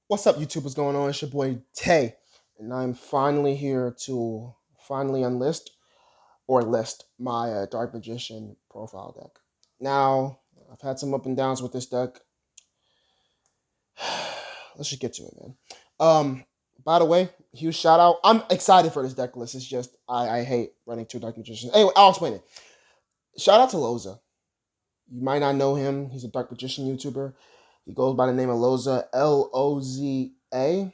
What's up, YouTube? What's going on? It's your boy Tay, and I'm finally here to finally unlist or list my Dark Magician profile deck. Now, I've had some up and downs with this deck. Let's just get to it, man. Um, by the way, huge shout out. I'm excited for this deck list. It's just I hate running two Dark Magicians. Anyway, I'll explain it. Shout out to Loza. You might not know him. He's a Dark Magician YouTuber. He goes by the name of Loza, Loza,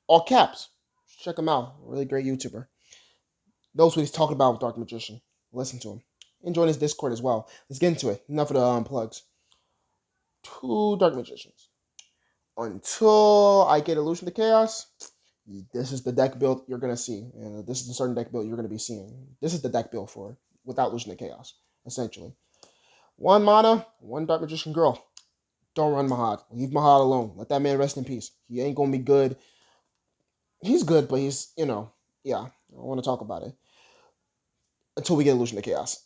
all caps. Check him out. Really great YouTuber. Knows what he's talking about with Dark Magician. Listen to him. And join his Discord as well. Let's get into it. Enough of the plugs. Two Dark Magicians. Until I get Illusion to Chaos, this is the deck build you're going to see. And this is the certain deck build you're going to be seeing. This is the deck build for without Illusion to Chaos, essentially. One mana, one Dark Magician girl. Don't run Mahad. Leave Mahad alone. Let that man rest in peace. He ain't going to be good. He's good, but yeah, I don't want to talk about it until we get Illusion of Chaos.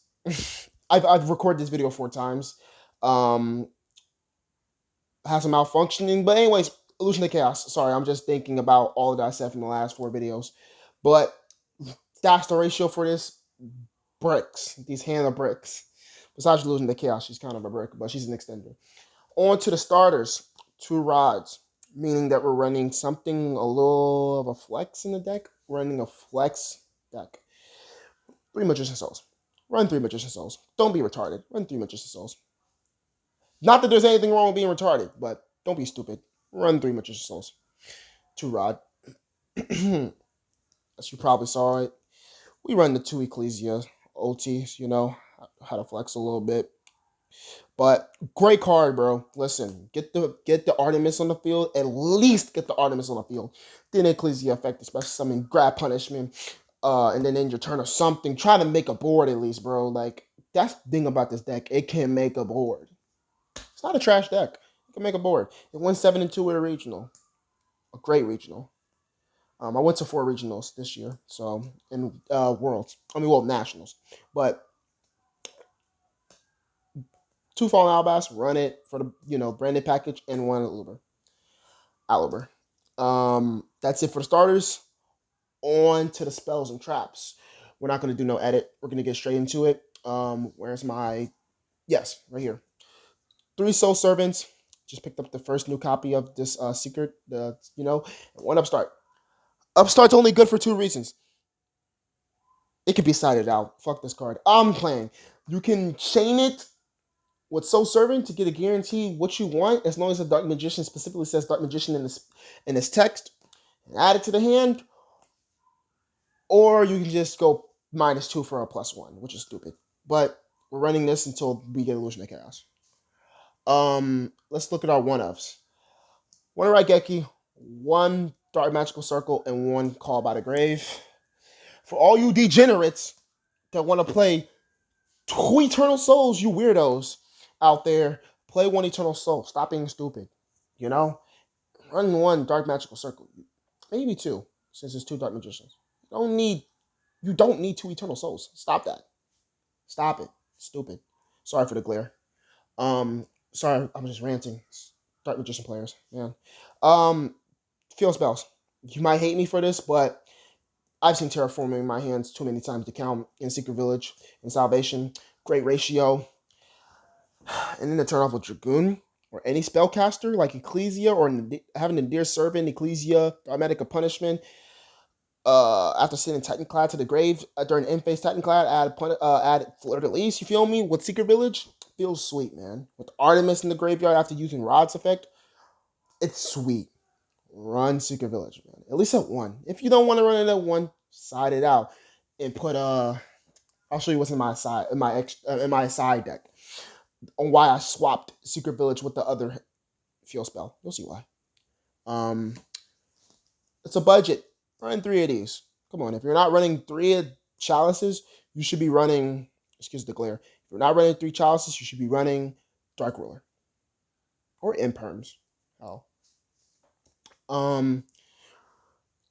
I've recorded this video 4 times. Um, has some malfunctioning, but anyways, Illusion of Chaos. Sorry, I'm just thinking about all that I said from the last 4 videos. But that's the ratio for this bricks. These hand of bricks. Besides Illusion of Chaos, she's kind of a brick, but she's an extender. On to the starters. 2 rods, meaning that we're running something a little of a flex in the deck. We're running a flex deck. 3 Magician Souls. Run 3 Magician Souls. Don't be retarded. Run 3 Magician Souls. Not that there's anything wrong with being retarded, but don't be stupid. Run 3 Magician Souls. 2 rod. As you probably saw it, we run the 2 Ecclesia OTs, how to flex a little bit. But great card, bro. Listen, get the Artemis on the field. At least get the Artemis on the field. Then Ecclesia effect, especially summon grab punishment. And then end your turn or something. Try to make a board at least, bro. Like, that's the thing about this deck. It can make a board. It's not a trash deck. It can make a board. It won 7-2 with a regional. A great regional. I went to 4 regionals this year. So, in Worlds. Nationals. But 2 Fallen Albas, run it for the, branded package, and 1 Aluber. That's it for the starters. On to the spells and traps. We're not going to do no edit. We're going to get straight into it. Where's my... Yes, right here. 3 Soul Servants. Just picked up the first new copy of this secret. One Upstart. Upstart's only good for 2 reasons. It can be sided out. Fuck this card. I'm playing. You can chain it with Soul Servant to get a guarantee what you want, as long as the Dark Magician specifically says Dark Magician in this text, and add it to the hand. Or you can just go -2 for a +1, which is stupid. But we're running this until we get Illusion of Chaos. Let's look at our one-ofs. 1 Raigeki, 1 Dark Magical Circle, and 1 Call by the Grave. For all you degenerates that want to play 2 Eternal Souls, you weirdos out there, play 1 Eternal Soul. Stop being stupid. Run 1 Dark Magical Circle. Maybe 2, since it's 2 Dark Magicians. You don't need 2 Eternal Souls. Stop that. Stop it. Stupid. Sorry for the glare. Sorry, I'm just ranting. Dark Magician players, man. Field spells. You might hate me for this, but I've seen Terraforming in my hands too many times to count in Secret Village and Salvation. Great ratio. And then to turn off with Dragoon or any spellcaster like Ecclesia or having a Dear Servant, Ecclesia, Automatic of Punishment. After sending Titanclad to the grave during end phase Titanclad, add Fleur de Lis, you feel me? With Secret Village, feels sweet, man. With Artemis in the graveyard after using Rod's effect, it's sweet. Run Secret Village, man. At least at 1. If you don't want to run it at 1, side it out and put I'll show you what's in my side deck on why I swapped Secret Village with the other field spell. You'll see why. It's a budget. Run 3 of these. Come on, if you're not running 3 chalices, you should be running. Excuse the glare. If you're not running 3 chalices, you should be running Dark Ruler or Imperms. Hell. 2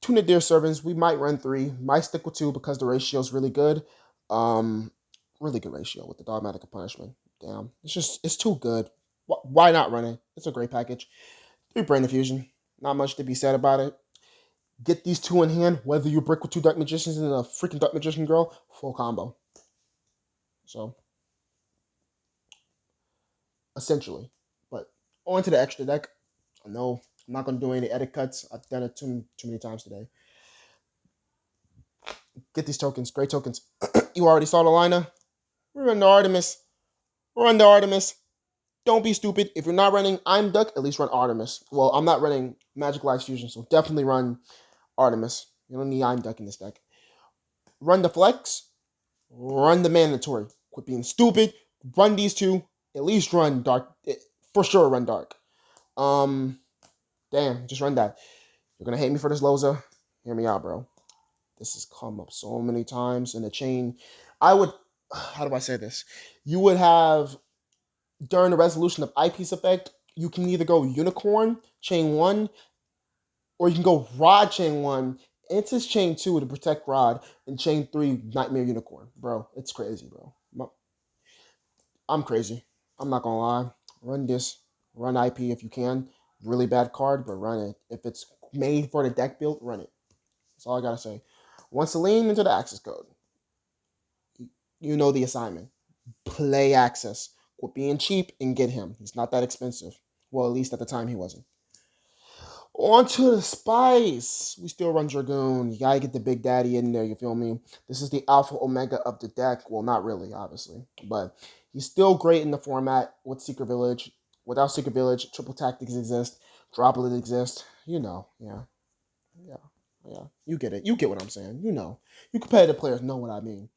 Nadir Servants. We might run 3. Might stick with 2 because the ratio is really good. Really good ratio with the Dogmatic of Punishment. Damn, it's too good. Why not run it? It's a great package. 3 Brain Infusion. Not much to be said about it. Get these two in hand, whether you brick with two Dark Magicians and a freaking Dark Magician girl, full combo. So, essentially. But on to the extra deck. I know I'm not going to do any edit cuts. I've done it too many times today. Get these tokens, great tokens. You already saw the liner. We're under Artemis. We're under Artemis. Don't be stupid. If you're not running I'm Duck, at least run Artemis. Well, I'm not running Magic Life Fusion, so definitely run Artemis. You don't need I'm Duck in this deck. Run the flex. Run the mandatory. Quit being stupid. Run these two. At least run Dark. For sure, run Dark. Damn, just run that. You're gonna hate me for this, Loza. Hear me out, bro. This has come up so many times in the chain. I would, how do I say this? You would have, during the resolution of Eyepiece Effect, you can either go Unicorn, Chain 1, or you can go Rod Chain 1, into Chain 2 to protect Rod, and Chain 3, Nightmare Unicorn. Bro, it's crazy, bro. I'm crazy. I'm not gonna lie. Run this. Run IP if you can. Really bad card, but run it. If it's made for the deck build, run it. That's all I gotta say. Once to lean into the access code, you know the assignment. Play access. Quit being cheap and get him. He's not that expensive. Well, at least at the time he wasn't. On to the spice. We still run Dragoon. You gotta get the big daddy in there, you feel me? This is the alpha omega of the deck. Well, not really, obviously. But he's still great in the format with Secret Village. Without Secret Village, Triple Tactics exist. Droplet exists. You know, yeah. Yeah. Yeah. You get it. You get what I'm saying. You know. You competitive players know what I mean.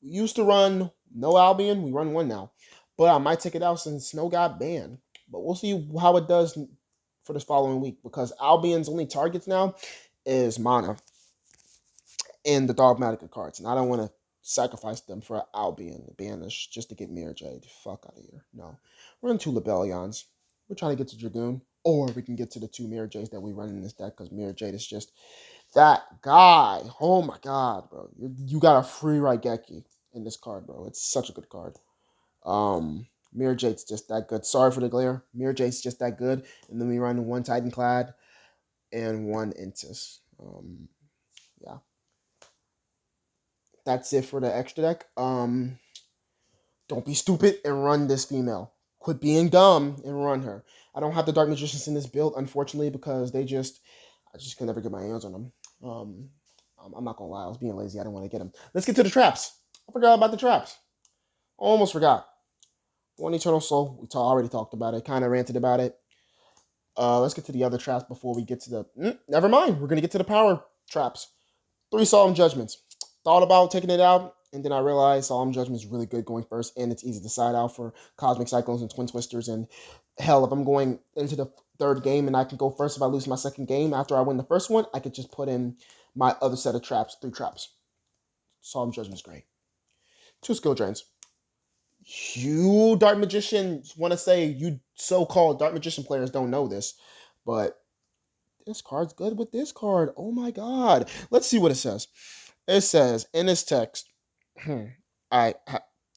We used to run no Albion. We run one now. But I might take it out since Snow got banned. But we'll see how it does for this following week because Albion's only targets now is mana and the Dogmatica cards. And I don't want to sacrifice them for Albion banish just to get Mirror Jade. Fuck out of here. No. Run two Lebellions. We're trying to get to Dragoon. Or we can get to the two Mirror Jades that we run in this deck because Mirror Jade is just that guy. Oh my god, bro. You got a free Raigeki in this card, bro. It's such a good card. Mirror Jade's just that good. Sorry for the glare. Mirror Jade's just that good. And then we run one Titanclad and one Intis. Yeah. That's it for the extra deck. Don't be stupid and run this female. Quit being dumb and run her. I don't have the Dark Magicians in this build, unfortunately, because I just can never get my hands on them. I'm not gonna lie, I was being lazy. I didn't want to get them. Let's get to the traps. I forgot about the traps. Almost forgot. One Eternal Soul. We already talked about it. Kind of ranted about it. Let's get to the other traps before we get to the. Never mind. We're gonna get to the power traps. 3 Solemn Judgments. Thought about taking it out, and then I realized Solemn Judgment is really good going first, and it's easy to side out for Cosmic Cyclones and Twin Twisters. And hell, if I'm going into the third game and I can go first if I lose my second game after I win the first one, I could just put in my other set of traps, 3 traps. Solemn Judgment is great. 2 skill drains. You Dark Magicians want to say you so-called Dark Magician players don't know this, but this card's good with this card. Oh my god. Let's see what it says. It says in this text,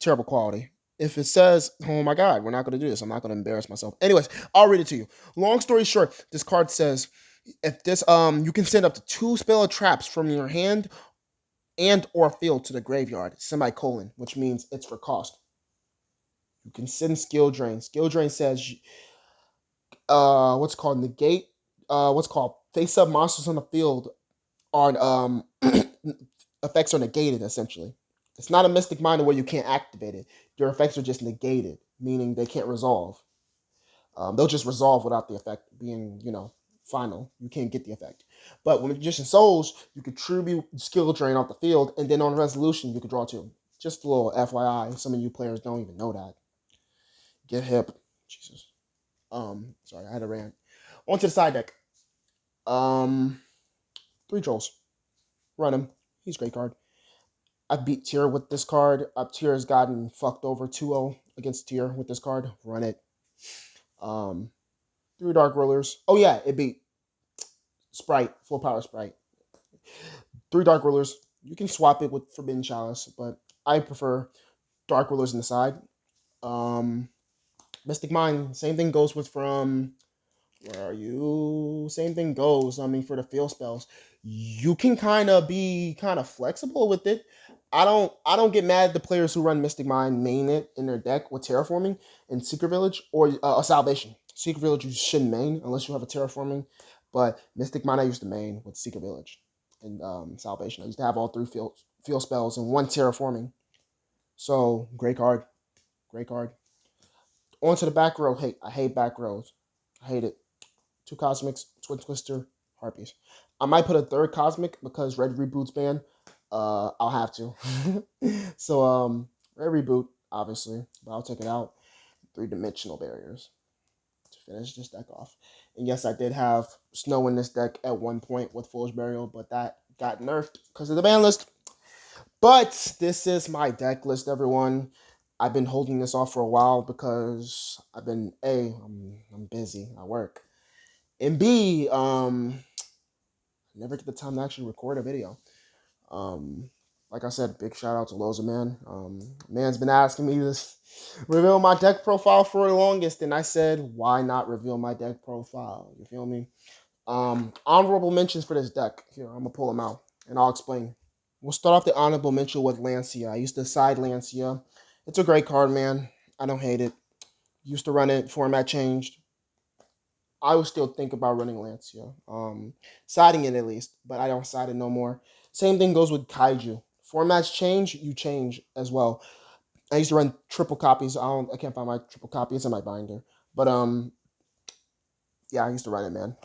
terrible quality. If it says, oh my god, we're not going to do this. I'm not going to embarrass myself. Anyways, I'll read it to you. Long story short, this card says if this you can send up to 2 spell traps from your hand and or field to the graveyard, semicolon, which means it's for cost. You can send skill drain. Skill drain says what's called negate what's called face up monsters on the field are effects are negated essentially. It's not a Mystic Miner where you can't activate it. Your effects are just negated, meaning they can't resolve. They'll just resolve without the effect being, final. You can't get the effect. But with Magician Souls, you could truly skill drain off the field, and then on resolution, you could draw 2. Just a little FYI. Some of you players don't even know that. Get hip. Jesus. Sorry, I had a rant. On to the side deck. 3 Trolls. Run him. He's a great card. I've beat Tier with this card. Tier has gotten fucked over 2-0 against Tier with this card. Run it. 3 Dark Rulers. Oh yeah, it beat Sprite, full power Sprite. 3 Dark Rulers. You can swap it with Forbidden Chalice, but I prefer Dark Rulers in the side. Mystic Mind, same thing goes with from Where are you? Same thing goes. I mean, for the field spells, you can kind of be kind of flexible with it. I don't get mad at the players who run Mystic Mind main it in their deck with terraforming in Secret Village or Salvation. Secret Village you shouldn't main unless you have a terraforming, but Mystic Mind I used to main with Secret Village and Salvation. I used to have all three field spells and one terraforming. So great card, great card. On to the back row. I hate back rows. I hate it. Two Cosmics, Twin Twister, Harpies. I might put a third Cosmic because Red Reboot's banned. I'll have to. So Red Reboot, obviously, but I'll take it out. 3-dimensional barriers to finish this deck off. And yes, I did have Snow in this deck at one point with Foolish Burial, but that got nerfed because of the ban list. But this is my deck list, everyone. I've been holding this off for a while because I've been I'm busy. I work. And B, never get the time to actually record a video. Um, like I said, big shout out to Loza Man. Man's been asking me to reveal my deck profile for the longest, and I said, why not reveal my deck profile? You feel me? Honorable mentions for this deck. Here, I'm gonna pull them out, and I'll explain. We'll start off the honorable mention with Lancia. I used to side Lancia. It's a great card, man. I don't hate it. Used to run it. Format changed. I would still think about running Lancia. Siding it at least, but I don't side it no more. Same thing goes with Kaiju. Formats change, you change as well. I used to run triple copies. I can't find my triple copy. It's in my binder. But yeah, I used to run it, man.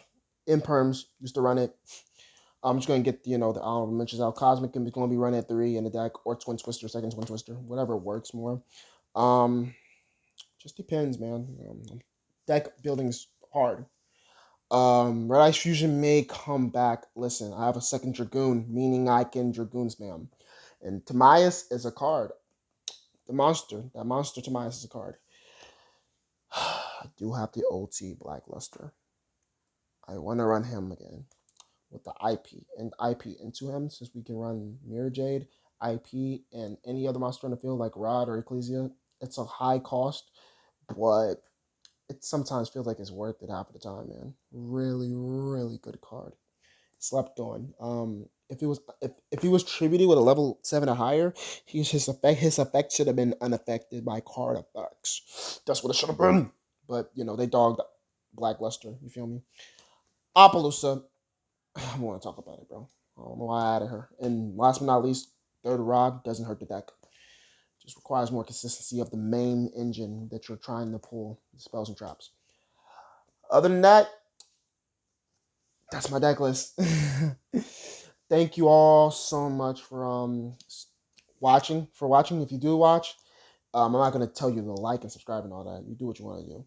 Imperms used to run it. I'm just gonna get the honorable mentions out. Cosmic is gonna be run at 3 in the deck, or Twin Twister, second Twin Twister, whatever works more. Just depends, man. Deck building's hard. Red Ice Fusion may come back. Listen, I have a second Dragoon, meaning I can Dragoon spam. And Timaeus is a card. That monster Timaeus is a card. I do have the OT Blackluster. I want to run him again with the IP into him since we can run Mirror Jade, IP, and any other monster on the field like Rod or Ecclesia. It's a high cost, but it sometimes feels like it's worth it half of the time, man. Really, really good card. Slept on. If he was tributed with a level 7 or higher, his effect should have been unaffected by card effects. That's what it should have been. But they dogged Blackluster. You feel me? Appaloosa. I want to talk about it, bro. I don't know why I added her. And last but not least, third Rod doesn't hurt the deck. Just requires more consistency of the main engine that you're trying to pull spells and traps. Other than that, that's my deck list. Thank you all so much for watching. If you do watch, I'm not gonna tell you to like and subscribe and all that. You do what you want to do.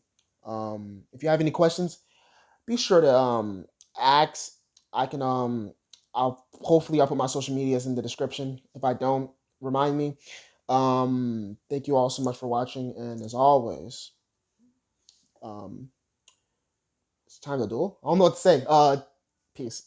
If you have any questions, be sure to ask. I can I'll put my social medias in the description. If I don't, remind me. Thank you all so much for watching, and as always, it's time to duel. I don't know what to say. Peace.